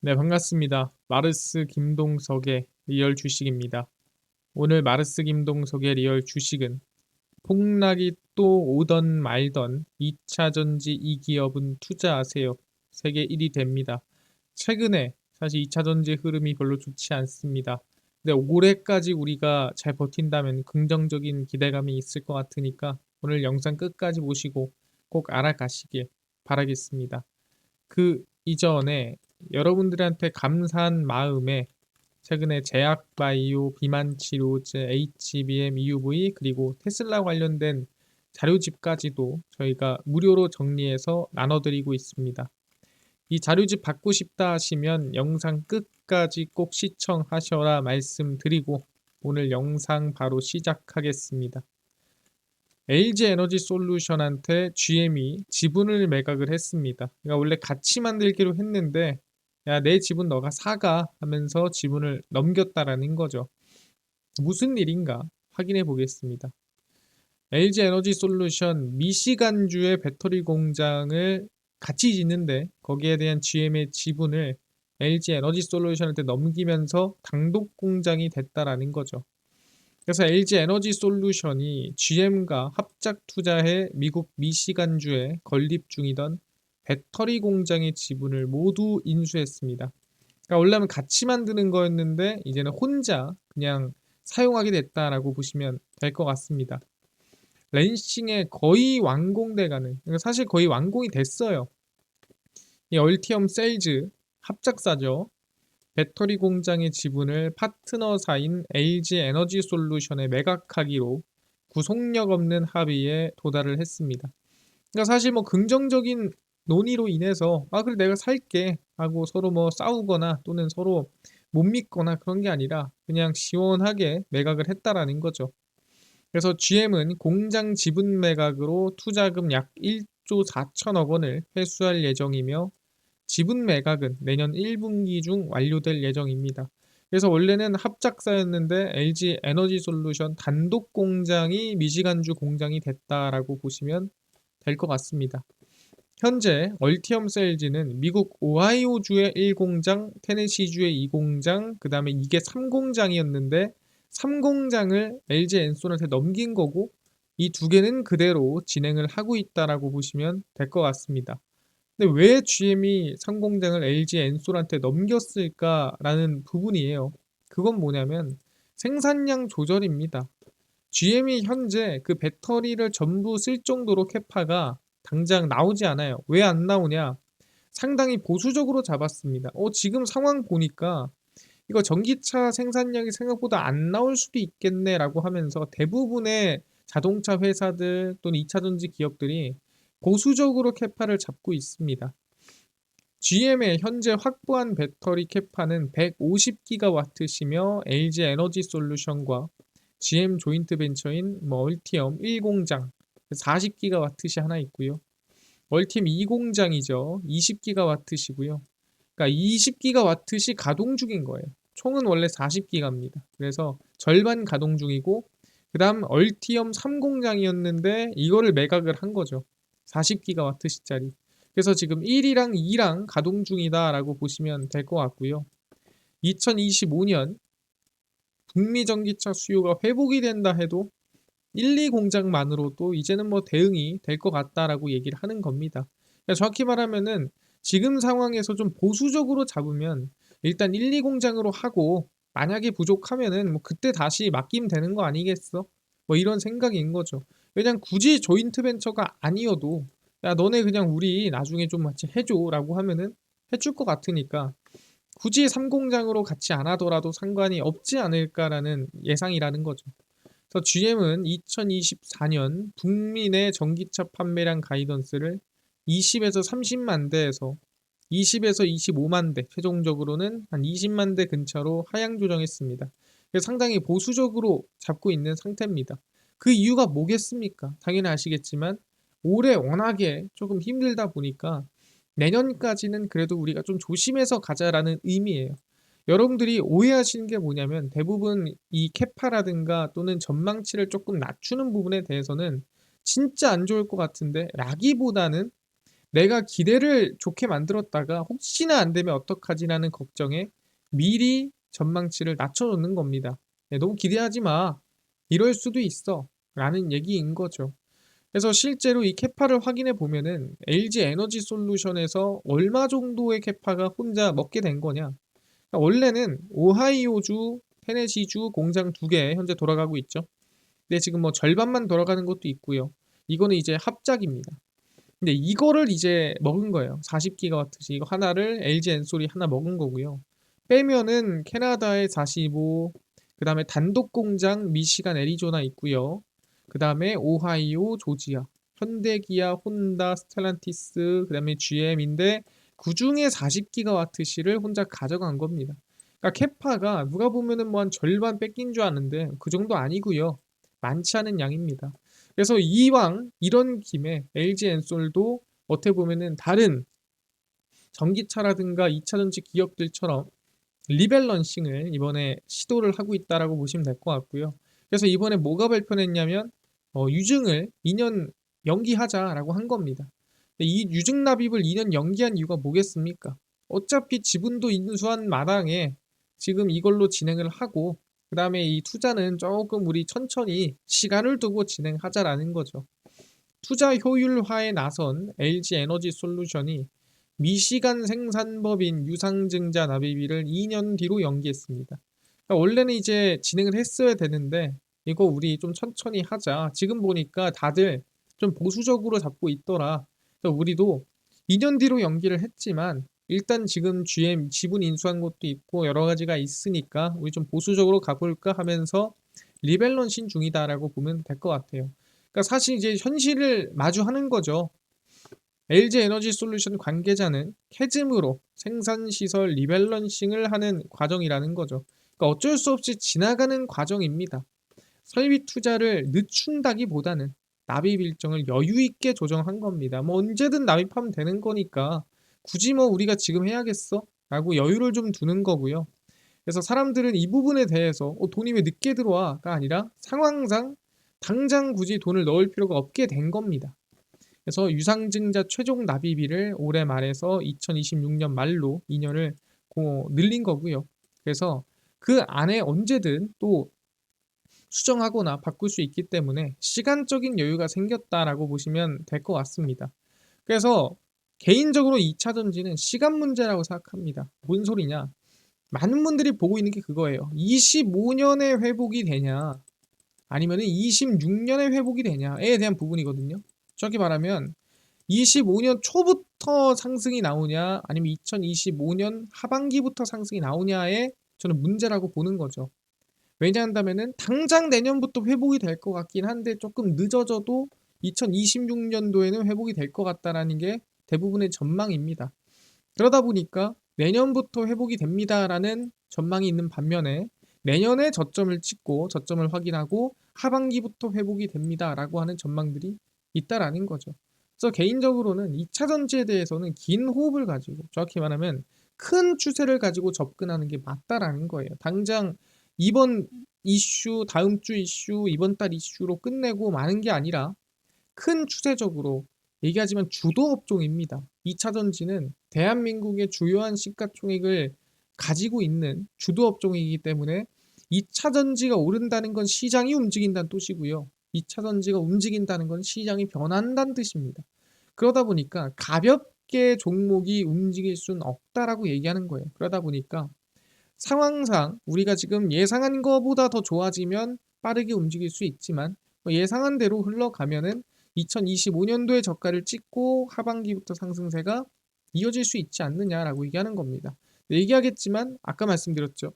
네, 반갑습니다. 마르스 김동석의 리얼 주식입니다. 오늘 마르스 김동석의 리얼 주식은 폭락이 또 오던 말던 2차 전지 이 기업은 투자하세요. 세계 1위 됩니다. 최근에 사실 2차 전지 흐름이 별로 좋지 않습니다. 근데 올해까지 우리가 잘 버틴다면 긍정적인 기대감이 있을 것 같으니까 오늘 영상 끝까지 보시고 꼭 알아가시길 바라겠습니다. 그 이전에 여러분들한테 감사한 마음에 최근에 제약바이오, 비만치료제, HBM, EUV 그리고 테슬라 관련된 자료집까지도 저희가 무료로 정리해서 나눠드리고 있습니다. 이 자료집 받고 싶다 하시면 영상 끝까지 꼭 시청하셔라 말씀드리고 오늘 영상 바로 시작하겠습니다. LG에너지솔루션한테 GM이 지분을 매각을 했습니다. 그러니까 원래 같이 만들기로 했는데 야, 내 지분 너가 사가 하면서 지분을 넘겼다라는 거죠. 무슨 일인가 확인해 보겠습니다. LG에너지솔루션 미시간주의 배터리 공장을 같이 짓는데 거기에 대한 GM의 지분을 LG에너지솔루션한테 넘기면서 단독 공장이 됐다라는 거죠. 그래서 LG에너지솔루션이 GM과 합작 투자해 미국 미시간주에 건립 중이던 배터리 공장의 지분을 모두 인수했습니다. 그러니까 원래는 같이 만드는 거였는데 이제는 혼자 그냥 사용하게 됐다라고 보시면 될 것 같습니다. 랜싱에 거의 완공돼가는, 그러니까 사실 거의 완공이 됐어요. 이 얼티엄 셀즈 합작사죠. 배터리 공장의 지분을 파트너사인 LG에너지솔루션에 매각하기로 구속력 없는 합의에 도달을 했습니다. 그러니까 사실 뭐 긍정적인 논의로 인해서 그래 내가 살게 하고 서로 뭐 싸우거나 또는 서로 못 믿거나 그런 게 아니라 그냥 시원하게 매각을 했다라는 거죠. 그래서 GM은 공장 지분 매각으로 투자금 약 1조 4천억 원을 회수할 예정이며 지분 매각은 내년 1분기 중 완료될 예정입니다. 그래서 원래는 합작사였는데 LG 에너지 솔루션 단독 공장이 미시간주 공장이 됐다라고 보시면 될 것 같습니다. 현재 얼티엄 셀즈는 미국 오하이오주의 1공장, 테네시주의 2공장, 그 다음에 이게 3공장이었는데 3공장을 LG 엔솔한테 넘긴 거고 이 두 개는 그대로 진행을 하고 있다라고 보시면 될 것 같습니다. 근데 왜 GM이 상공장을 LG 엔솔한테 넘겼을까라는 부분이에요. 그건 뭐냐면 생산량 조절입니다. GM이 현재 그 배터리를 전부 쓸 정도로 캐파가 당장 나오지 않아요. 왜 안 나오냐? 상당히 보수적으로 잡았습니다. 지금 상황 보니까 이거 전기차 생산량이 생각보다 안 나올 수도 있겠네라고 하면서 대부분의 자동차 회사들 또는 2차 전지 기업들이 보수적으로 캐파를 잡고 있습니다. GM의 현재 확보한 배터리 캐파는 150기가와트시며 LG 에너지 솔루션과 GM 조인트 벤처인 얼티엄 1공장 40기가와트시 하나 있고요. 얼티엄 2공장이죠. 20기가와트시고요. 그러니까 20기가와트시 가동 중인 거예요. 총은 원래 40기가입니다. 그래서 절반 가동 중이고 그다음 얼티엄 3공장이었는데 이거를 매각을 한 거죠. 40기가와트시짜리. 그래서 지금 1이랑 2랑 가동 중이다라고 보시면 될 것 같고요. 2025년 북미 전기차 수요가 회복이 된다 해도 1, 2공장만으로도 이제는 뭐 대응이 될 것 같다라고 얘기를 하는 겁니다. 그러니까 정확히 말하면은 지금 상황에서 좀 보수적으로 잡으면 일단 1, 2공장으로 하고 만약에 부족하면은 뭐 그때 다시 맡기면 되는 거 아니겠어? 뭐 이런 생각인 거죠. 왜냐면 굳이 조인트 벤처가 아니어도 야 너네 그냥 우리 나중에 좀 같이 해줘라고 하면은 해줄 것 같으니까 굳이 3공장으로 같이 안 하더라도 상관이 없지 않을까라는 예상이라는 거죠. 그래서 GM은 2024년 북미 내 전기차 판매량 가이던스를 20에서 30만 대에서 20에서 25만 대, 최종적으로는 한 20만 대 근처로 하향 조정했습니다. 그래서 상당히 보수적으로 잡고 있는 상태입니다. 그 이유가 뭐겠습니까? 당연히 아시겠지만 올해 워낙에 조금 힘들다 보니까 내년까지는 그래도 우리가 좀 조심해서 가자라는 의미예요. 여러분들이 오해하시는 게 뭐냐면 대부분 이 캐파라든가 또는 전망치를 조금 낮추는 부분에 대해서는 진짜 안 좋을 것 같은데 라기보다는 내가 기대를 좋게 만들었다가 혹시나 안 되면 어떡하지라는 걱정에 미리 전망치를 낮춰놓는 겁니다. 너무 기대하지 마. 이럴 수도 있어. 라는 얘기인 거죠. 그래서 실제로 이 캐파를 확인해 보면은 LG 에너지 솔루션에서 얼마 정도의 캐파가 혼자 먹게 된 거냐. 그러니까 원래는 오하이오주, 테네시주 공장 2개 현재 돌아가고 있죠. 근데 지금 뭐 절반만 돌아가는 것도 있고요. 이거는 이제 합작입니다. 근데 이거를 이제 먹은 거예요. 40기가와트씩 이거 하나를 LG 엔솔이 하나 먹은 거고요. 빼면은 캐나다의 45, 그 다음에 단독 공장 미시간 애리조나 있고요. 그 다음에 오하이오, 조지아, 현대기아, 혼다, 스텔란티스, 그 다음에 GM인데 그 중에 40기가와트씩을 혼자 가져간 겁니다. 그러니까 캐파가 누가 보면은 뭐 한 절반 뺏긴 줄 아는데 그 정도 아니고요. 많지 않은 양입니다. 그래서 이왕 이런 김에 LG 엔솔도 어떻게 보면은 다른 전기차라든가 2차전지 기업들처럼 리밸런싱을 이번에 시도를 하고 있다라고 보시면 될 것 같고요. 그래서 이번에 뭐가 발표했냐면 유증을 2년 연기하자라고 한 겁니다. 이 유증 납입을 2년 연기한 이유가 뭐겠습니까? 어차피 지분도 인수한 마당에 지금 이걸로 진행을 하고 그 다음에 이 투자는 조금 우리 천천히 시간을 두고 진행하자라는 거죠. 투자 효율화에 나선 LG 에너지 솔루션이 미시간 생산법인 유상증자 납입일을 2년 뒤로 연기했습니다. 그러니까 원래는 이제 진행을 했어야 되는데 이거 우리 좀 천천히 하자. 지금 보니까 다들 좀 보수적으로 잡고 있더라. 그래서 우리도 2년 뒤로 연기를 했지만 일단 지금 GM 지분 인수한 것도 있고 여러 가지가 있으니까 우리 좀 보수적으로 가볼까 하면서 리밸런싱 중이다라고 보면 될 것 같아요. 그러니까 사실 이제 현실을 마주하는 거죠. LG 에너지 솔루션 관계자는 캐즘으로 생산시설 리밸런싱을 하는 과정이라는 거죠. 그러니까 어쩔 수 없이 지나가는 과정입니다. 설비 투자를 늦춘다기보다는 납입 일정을 여유 있게 조정한 겁니다. 뭐 언제든 납입하면 되는 거니까 굳이 뭐 우리가 지금 해야겠어? 라고 여유를 좀 두는 거고요. 그래서 사람들은 이 부분에 대해서 돈이 왜 늦게 들어와가 아니라 상황상 당장 굳이 돈을 넣을 필요가 없게 된 겁니다. 그래서 유상증자 최종 납입일을 올해 말에서 2026년 말로 2년을 늘린 거고요. 그래서 그 안에 언제든 또 수정하거나 바꿀 수 있기 때문에 시간적인 여유가 생겼다라고 보시면 될 것 같습니다. 그래서 개인적으로 2차 전지는 시간 문제라고 생각합니다. 뭔 소리냐? 많은 분들이 보고 있는 게 그거예요. 25년에 회복이 되냐, 아니면 26년에 회복이 되냐에 대한 부분이거든요. 정확히 말하면 25년 초부터 상승이 나오냐, 아니면 2025년 하반기부터 상승이 나오냐에 저는 문제라고 보는 거죠. 왜냐한다면은 당장 내년부터 회복이 될 것 같긴 한데 조금 늦어져도 2026년도에는 회복이 될 것 같다라는 게 대부분의 전망입니다. 그러다 보니까 내년부터 회복이 됩니다라는 전망이 있는 반면에 내년에 저점을 찍고 저점을 확인하고 하반기부터 회복이 됩니다라고 하는 전망들이 있다라는 거죠. 그래서 개인적으로는 2차 전지에 대해서는 긴 호흡을 가지고 정확히 말하면 큰 추세를 가지고 접근하는 게 맞다라는 거예요. 당장 이번 이슈, 다음 주 이슈, 이번 달 이슈로 끝내고 마는 게 아니라 큰 추세적으로 얘기하지만 주도 업종입니다. 2차 전지는 대한민국의 주요한 시가총액을 가지고 있는 주도 업종이기 때문에 2차 전지가 오른다는 건 시장이 움직인다는 뜻이고요. 2차 전지가 움직인다는 건 시장이 변한다는 뜻입니다. 그러다 보니까 가볍게 종목이 움직일 수는 없다라고 얘기하는 거예요. 그러다 보니까 상황상 우리가 지금 예상한 것보다 더 좋아지면 빠르게 움직일 수 있지만 예상한 대로 흘러가면은 2025년도에 저가를 찍고 하반기부터 상승세가 이어질 수 있지 않느냐라고 얘기하는 겁니다. 얘기하겠지만 아까 말씀드렸죠.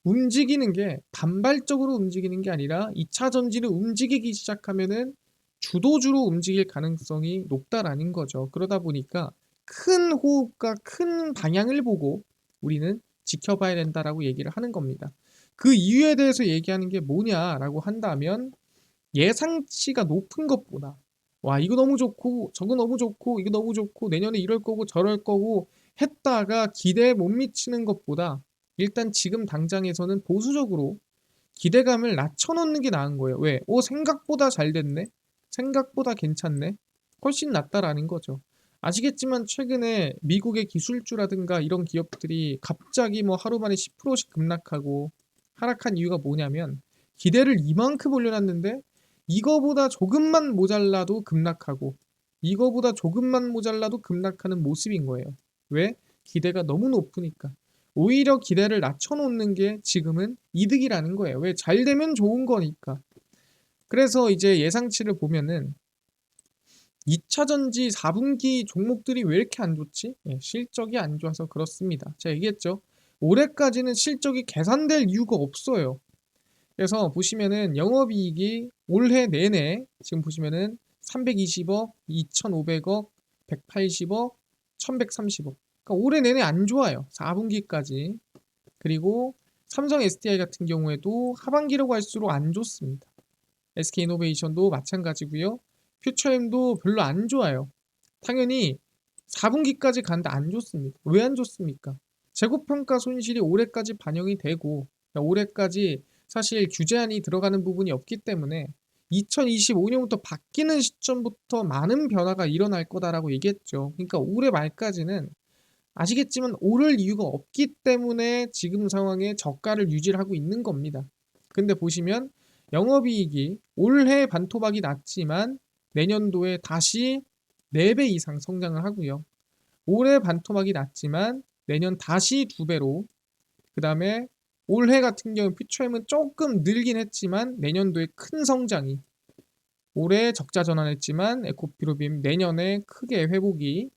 움직이는 게 단발적으로 움직이는 게 아니라 2차 전지를 움직이기 시작하면은 주도주로 움직일 가능성이 높다라는 거죠. 그러다 보니까 큰 호흡과 큰 방향을 보고 우리는 지켜봐야 된다라고 얘기를 하는 겁니다. 그 이유에 대해서 얘기하는 게 뭐냐라고 한다면 예상치가 높은 것보다 와 이거 너무 좋고 저거 너무 좋고 이거 너무 좋고 내년에 이럴 거고 저럴 거고 했다가 기대에 못 미치는 것보다 일단 지금 당장에서는 보수적으로 기대감을 낮춰놓는 게 나은 거예요. 왜? 생각보다 잘 됐네? 생각보다 괜찮네? 훨씬 낫다라는 거죠. 아시겠지만 최근에 미국의 기술주라든가 이런 기업들이 갑자기 뭐 하루 만에 10%씩 급락하고 하락한 이유가 뭐냐면 기대를 이만큼 올려놨는데 이거보다 조금만 모자라도 급락하고 이거보다 조금만 모자라도 급락하는 모습인 거예요. 왜? 기대가 너무 높으니까. 오히려 기대를 낮춰놓는 게 지금은 이득이라는 거예요. 왜? 잘 되면 좋은 거니까. 그래서 이제 예상치를 보면은 2차전지 4분기 종목들이 왜 이렇게 안 좋지? 예, 실적이 안 좋아서 그렇습니다. 제가 얘기했죠. 올해까지는 실적이 개선될 이유가 없어요. 그래서 보시면은 영업이익이 올해 내내 지금 보시면은 320억, 2,500억, 180억, 1,130억. 그러니까 올해 내내 안 좋아요. 4분기까지. 그리고 삼성 SDI 같은 경우에도 하반기로 갈수록 안 좋습니다. SK이노베이션도 마찬가지고요. 퓨처엠도 별로 안 좋아요. 당연히 4분기까지 가는데 안 좋습니다. 왜 안 좋습니까? 재고평가 손실이 올해까지 반영이 되고 올해까지 사실 규제안이 들어가는 부분이 없기 때문에 2025년부터 바뀌는 시점부터 많은 변화가 일어날 거다라고 얘기했죠. 그러니까 올해 말까지는 아시겠지만 오를 이유가 없기 때문에 지금 상황에 저가를 유지를 하고 있는 겁니다. 근데 보시면 영업이익이 올해 반토막이 났지만 내년도에 다시 4배 이상 성장을 하고요. 올해 반토막이 났지만 내년 다시 2배로, 그 다음에 올해 같은 경우 퓨처엠은 조금 늘긴 했지만 내년도에 큰 성장이, 올해 적자 전환했지만 에코피로빔 내년에 크게 회복이,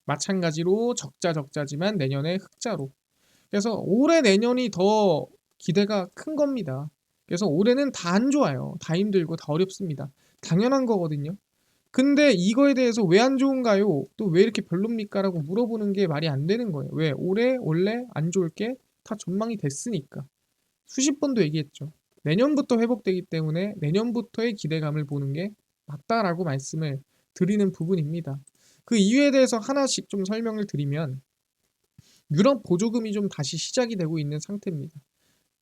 마찬가지로 적자지만 내년에 흑자로. 그래서 올해 내년이 더 기대가 큰 겁니다. 그래서 올해는 다 안 좋아요. 다 힘들고 다 어렵습니다. 당연한 거거든요. 근데 이거에 대해서 왜 안 좋은가요? 또 왜 이렇게 별로입니까? 라고 물어보는 게 말이 안 되는 거예요. 왜? 올해 원래 안 좋을 게 다 전망이 됐으니까. 수십 번도 얘기했죠. 내년부터 회복되기 때문에 내년부터의 기대감을 보는 게 맞다라고 말씀을 드리는 부분입니다. 그 이유에 대해서 하나씩 좀 설명을 드리면 유럽 보조금이 좀 다시 시작이 되고 있는 상태입니다.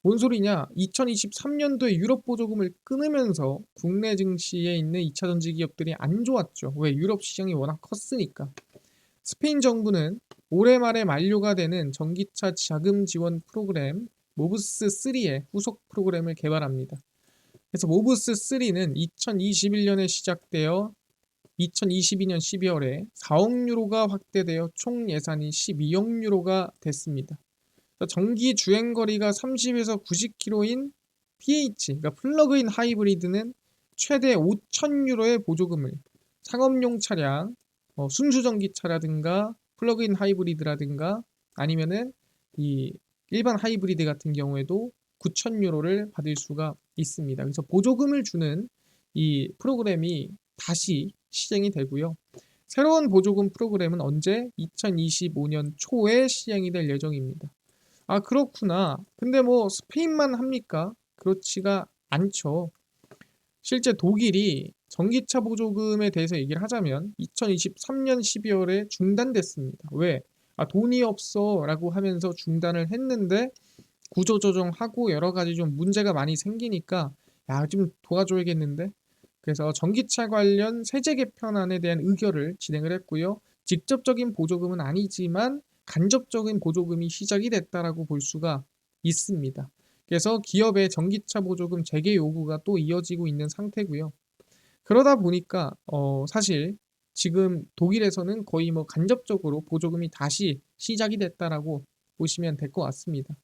뭔 소리냐? 2023년도에 유럽 보조금을 끊으면서 국내 증시에 있는 2차전지 기업들이 안 좋았죠. 왜? 유럽 시장이 워낙 컸으니까. 스페인 정부는 올해 말에 만료가 되는 전기차 자금 지원 프로그램 모브스3의 후속 프로그램을 개발합니다. 그래서 모브스3는 2021년에 시작되어 2022년 12월에 4억 유로가 확대되어 총 예산이 12억 유로가 됐습니다. 전기 주행 거리가 30에서 90km인 PH, 그러니까 플러그인 하이브리드는 최대 5천 유로의 보조금을, 상업용 차량, 순수 전기차라든가 플러그인 하이브리드라든가 아니면은 이 일반 하이브리드 같은 경우에도 9천 유로를 받을 수가 있습니다. 그래서 보조금을 주는 이 프로그램이 다시 시행이 되고요. 새로운 보조금 프로그램은 언제? 2025년 초에 시행이 될 예정입니다. 아, 그렇구나. 근데 뭐 스페인만 합니까? 그렇지가 않죠. 실제 독일이 전기차 보조금에 대해서 얘기를 하자면 2023년 12월에 중단됐습니다. 왜? 아, 돈이 없어 라고 하면서 중단을 했는데 구조조정하고 여러 가지 좀 문제가 많이 생기니까 야, 좀 도와줘야겠는데? 그래서 전기차 관련 세제 개편안에 대한 의결을 진행을 했고요. 직접적인 보조금은 아니지만 간접적인 보조금이 시작이 됐다라고 볼 수가 있습니다. 그래서 기업의 전기차 보조금 재개 요구가 또 이어지고 있는 상태고요. 그러다 보니까 사실 지금 독일에서는 거의 뭐 간접적으로 보조금이 다시 시작이 됐다라고 보시면 될 것 같습니다.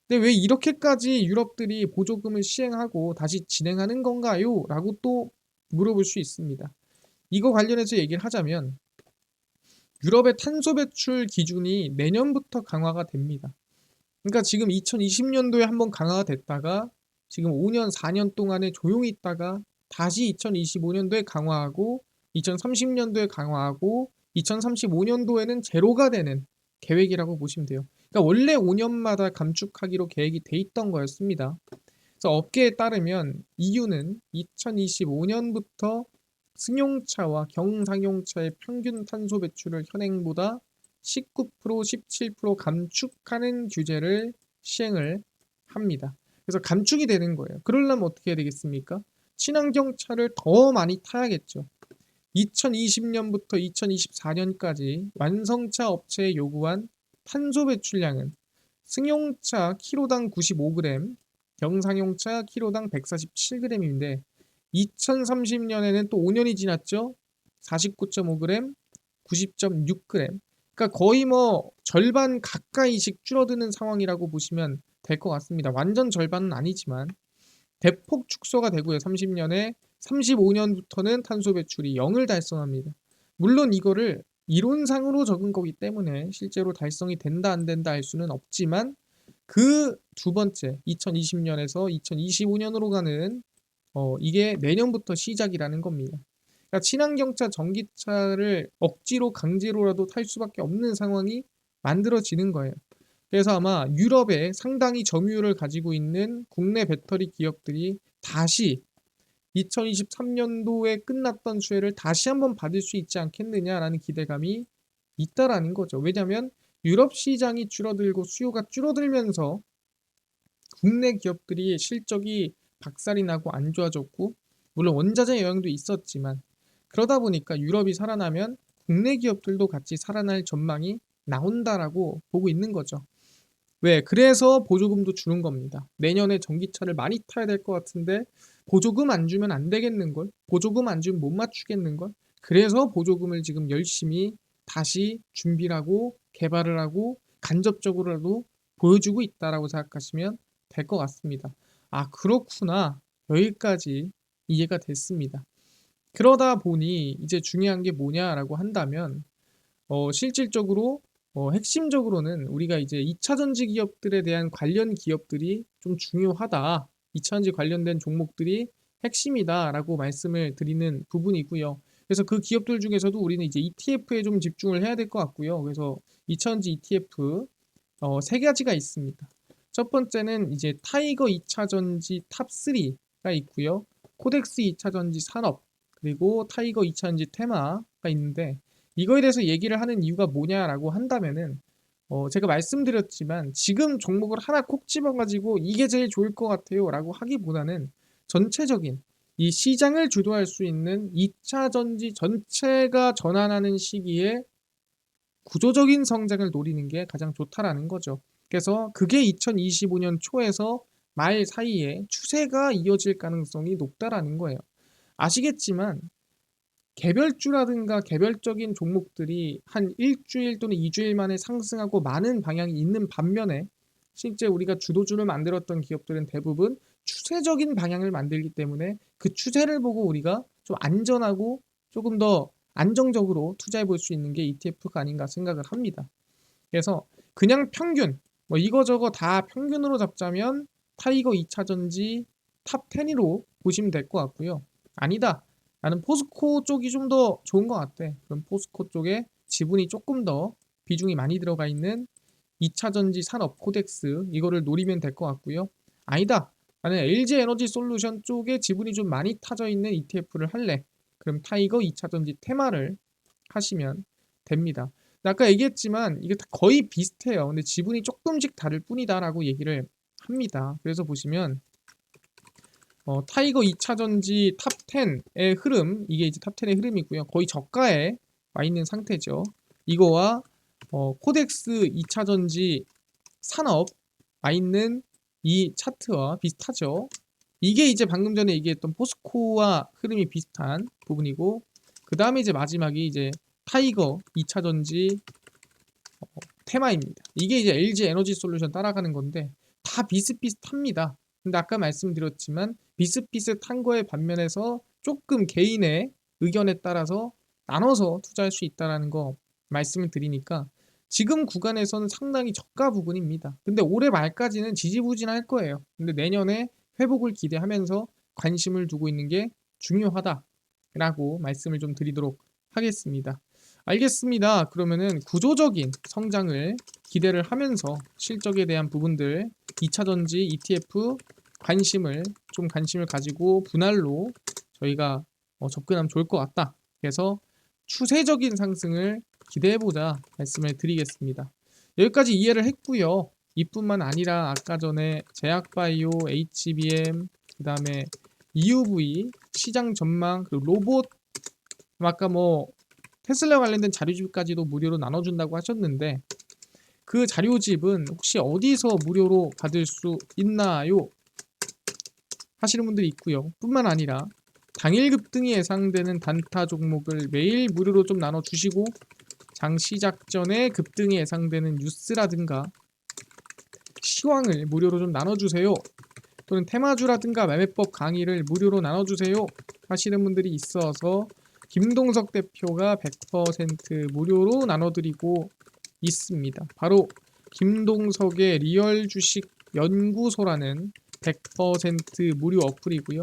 근데 왜 이렇게까지 유럽들이 보조금을 시행하고 다시 진행하는 건가요? 라고 또 물어볼 수 있습니다. 이거 관련해서 얘기를 하자면 유럽의 탄소 배출 기준이 내년부터 강화가 됩니다. 그러니까 지금 2020년도에 한번 강화가 됐다가 지금 5년, 4년 동안에 조용히 있다가 다시 2025년도에 강화하고 2030년도에 강화하고 2035년도에는 제로가 되는 계획이라고 보시면 돼요. 그러니까 원래 5년마다 감축하기로 계획이 돼 있던 거였습니다. 그래서 업계에 따르면 EU는 2025년부터 승용차와 경상용차의 평균 탄소 배출을 현행보다 19%, 17% 감축하는 규제를 시행을 합니다. 그래서 감축이 되는 거예요. 그러려면 어떻게 해야 되겠습니까? 친환경 차를 더 많이 타야겠죠. 2020년부터 2024년까지 완성차 업체에 요구한 탄소 배출량은 승용차 키로당 95g, 경상용차 키로당 147g인데 2030년에는 또 5년이 지났죠. 49.5g, 90.6g. 그러니까 거의 뭐 절반 가까이씩 줄어드는 상황이라고 보시면 될 것 같습니다. 완전 절반은 아니지만 대폭 축소가 되고요. 30년에 35년부터는 탄소 배출이 0을 달성합니다. 물론 이거를 이론상으로 적은 거기 때문에 실제로 달성이 된다 안 된다 할 수는 없지만 그 두 번째 2020년에서 2025년으로 가는 이게 내년부터 시작이라는 겁니다. 그러니까 친환경차 전기차를 억지로 강제로라도 탈 수밖에 없는 상황이 만들어지는 거예요. 그래서 아마 유럽에 상당히 점유율을 가지고 있는 국내 배터리 기업들이 다시 2023년도에 끝났던 수혜를 다시 한번 받을 수 있지 않겠느냐라는 기대감이 있다라는 거죠. 왜냐하면 유럽 시장이 줄어들고 수요가 줄어들면서 국내 기업들이 실적이 박살이 나고 안 좋아졌고 물론 원자재 영향도 있었지만 그러다 보니까 유럽이 살아나면 국내 기업들도 같이 살아날 전망이 나온다라고 보고 있는 거죠. 왜? 그래서 보조금도 주는 겁니다. 내년에 전기차를 많이 타야 될 것 같은데 보조금 안 주면 안 되겠는걸? 보조금 안 주면 못 맞추겠는걸? 그래서 보조금을 지금 열심히 다시 준비를 하고 개발을 하고 간접적으로라도 보여주고 있다라고 생각하시면 될 것 같습니다. 아, 그렇구나. 여기까지 이해가 됐습니다. 그러다 보니 이제 중요한 게 뭐냐라고 한다면 실질적으로 핵심적으로는 우리가 이제 2차 전지 기업들에 대한 관련 기업들이 좀 중요하다. 2차 전지 관련된 종목들이 핵심이다라고 말씀을 드리는 부분이고요. 그래서 그 기업들 중에서도 우리는 이제 ETF에 좀 집중을 해야 될 것 같고요. 그래서 2차 전지 ETF 세 가지가 있습니다. 첫 번째는 이제 타이거 2차 전지 탑3가 있고요. 코덱스 2차 전지 산업 그리고 타이거 2차 전지 테마가 있는데 이거에 대해서 얘기를 하는 이유가 뭐냐라고 한다면은 제가 말씀드렸지만 지금 종목을 하나 콕 집어가지고 이게 제일 좋을 것 같아요 라고 하기보다는 전체적인 이 시장을 주도할 수 있는 2차 전지 전체가 전환하는 시기에 구조적인 성장을 노리는 게 가장 좋다라는 거죠. 그래서 그게 2025년 초에서 말 사이에 추세가 이어질 가능성이 높다라는 거예요. 아시겠지만 개별주라든가 개별적인 종목들이 한 일주일 또는 2주일 만에 상승하고 많은 방향이 있는 반면에 실제 우리가 주도주를 만들었던 기업들은 대부분 추세적인 방향을 만들기 때문에 그 추세를 보고 우리가 좀 안전하고 조금 더 안정적으로 투자해 볼 수 있는 게 ETF가 아닌가 생각을 합니다. 그래서 그냥 평균 뭐 이거저거 다 평균으로 잡자면 타이거 2차전지 탑 10으로 보시면 될 것 같고요. 아니다. 나는 포스코 쪽이 좀 더 좋은 것 같아. 그럼 포스코 쪽에 지분이 조금 더 비중이 많이 들어가 있는 2차전지 산업 코덱스 이거를 노리면 될 것 같고요. 아니다. 나는 LG 에너지 솔루션 쪽에 지분이 좀 많이 타져 있는 ETF를 할래. 그럼 타이거 2차전지 테마를 하시면 됩니다. 아까 얘기했지만 이게 다 거의 비슷해요. 근데 지분이 조금씩 다를 뿐이다라고 얘기를 합니다. 그래서 보시면 타이거 2차전지 탑 10의 흐름 이게 이제 탑 10의 흐름이고요. 거의 저가에 와 있는 상태죠. 이거와 코덱스 2차전지 산업 와 있는 이 차트와 비슷하죠. 이게 이제 방금 전에 얘기했던 포스코와 흐름이 비슷한 부분이고 그 다음에 이제 마지막이 이제 타이거 2차전지 테마입니다. 이게 이제 LG 에너지 솔루션 따라가는 건데 다 비슷비슷합니다. 근데 아까 말씀드렸지만 비슷비슷한 거에 반면에서 조금 개인의 의견에 따라서 나눠서 투자할 수 있다는 거 말씀을 드리니까 지금 구간에서는 상당히 저가 부분입니다. 근데 올해 말까지는 지지부진할 거예요. 근데 내년에 회복을 기대하면서 관심을 두고 있는 게 중요하다라고 말씀을 좀 드리도록 하겠습니다. 알겠습니다. 그러면은 구조적인 성장을 기대를 하면서 실적에 대한 부분들 2차전지 ETF 관심을 가지고 분할로 저희가 접근하면 좋을 것 같다. 그래서 추세적인 상승을 기대해보자 말씀을 드리겠습니다. 여기까지 이해를 했고요. 이뿐만 아니라 아까 전에 제약바이오, HBM, 그 다음에 EUV, 시장 전망, 그리고 로봇 아까 뭐 테슬라 관련된 자료집까지도 무료로 나눠준다고 하셨는데 그 자료집은 혹시 어디서 무료로 받을 수 있나요? 하시는 분들이 있고요. 뿐만 아니라 당일 급등이 예상되는 단타 종목을 매일 무료로 좀 나눠주시고 장 시작 전에 급등이 예상되는 뉴스라든가 시황을 무료로 좀 나눠주세요. 또는 테마주라든가 매매법 강의를 무료로 나눠주세요 하시는 분들이 있어서 김동석 대표가 100% 무료로 나눠드리고 있습니다. 바로 김동석의 리얼 주식 연구소라는 100% 무료 어플이고요.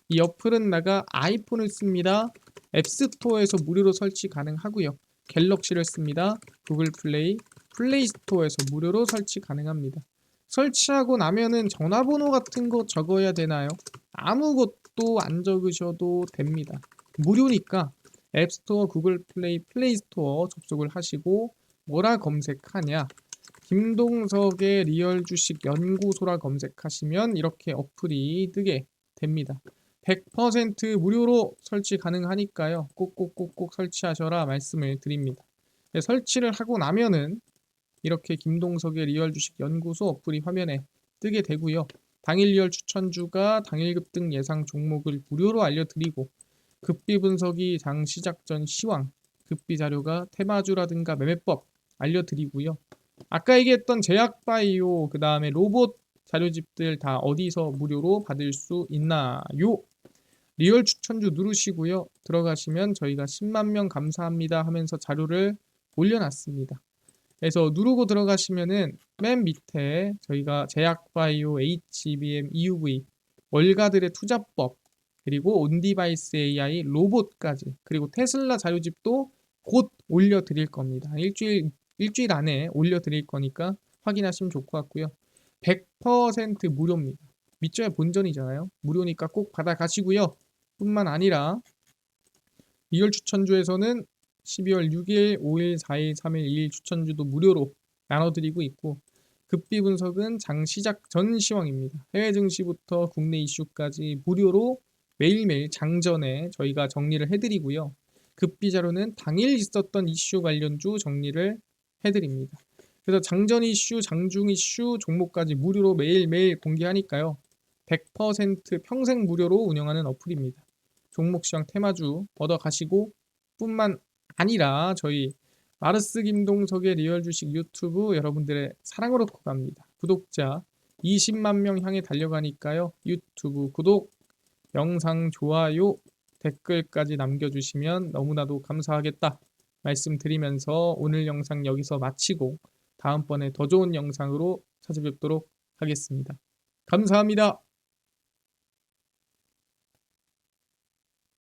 이 어플은 내가 아이폰을 씁니다. 앱스토어에서 무료로 설치 가능하고요. 갤럭시를 씁니다. 구글 플레이, 플레이스토어에서 무료로 설치 가능합니다. 설치하고 나면은 전화번호 같은 거 적어야 되나요? 아무것도 안 적으셔도 됩니다. 무료니까 앱스토어, 구글 플레이, 플레이스토어 접속을 하시고 뭐라 검색하냐? 김동석의 리얼 주식 연구소라 검색하시면 이렇게 어플이 뜨게 됩니다. 100% 무료로 설치 가능하니까요. 꼭꼭꼭꼭 설치하셔라 말씀을 드립니다. 네, 설치를 하고 나면은 이렇게 김동석의 리얼 주식 연구소 어플이 화면에 뜨게 되고요. 당일 리얼 추천주가 당일 급등 예상 종목을 무료로 알려드리고 급비 분석이 장 시작 전 시황, 급비 자료가 테마주라든가 매매법 알려드리고요. 아까 얘기했던 제약바이오 그 다음에 로봇 자료집들 다 어디서 무료로 받을 수 있나요? 리얼 추천주 누르시고요. 들어가시면 저희가 10만 명 감사합니다 하면서 자료를 올려놨습니다. 그래서 누르고 들어가시면은 맨 밑에 저희가 제약바이오, HBM, EUV, 월가들의 투자법, 그리고 온디바이스 AI, 로봇까지, 그리고 테슬라 자료집도 곧 올려드릴 겁니다. 일주일 안에 올려드릴 거니까 확인하시면 좋을 것 같고요. 100% 무료입니다. 밑줄의 본전이잖아요. 무료니까 꼭 받아가시고요. 뿐만 아니라 리얼 추천주에서는 12월 6일, 5일, 4일, 3일, 2일 추천주도 무료로 나눠드리고 있고 급비 분석은 장 시작 전 시황입니다. 해외 증시부터 국내 이슈까지 무료로 매일매일 장전에 저희가 정리를 해드리고요. 급비 자료는 당일 있었던 이슈 관련주 정리를 해드립니다. 그래서 장전 이슈, 장중 이슈, 종목까지 무료로 매일매일 공개하니까요. 100% 평생 무료로 운영하는 어플입니다. 종목 시황 테마주 얻어가시고 뿐만 아니라 저희 마르스 김동석의 리얼 주식 유튜브 여러분들의 사랑으로 갑니다. 구독자 20만 명 향해 달려가니까요. 유튜브 구독, 영상 좋아요, 댓글까지 남겨주시면 너무나도 감사하겠다 말씀드리면서 오늘 영상 여기서 마치고 다음번에 더 좋은 영상으로 찾아뵙도록 하겠습니다. 감사합니다.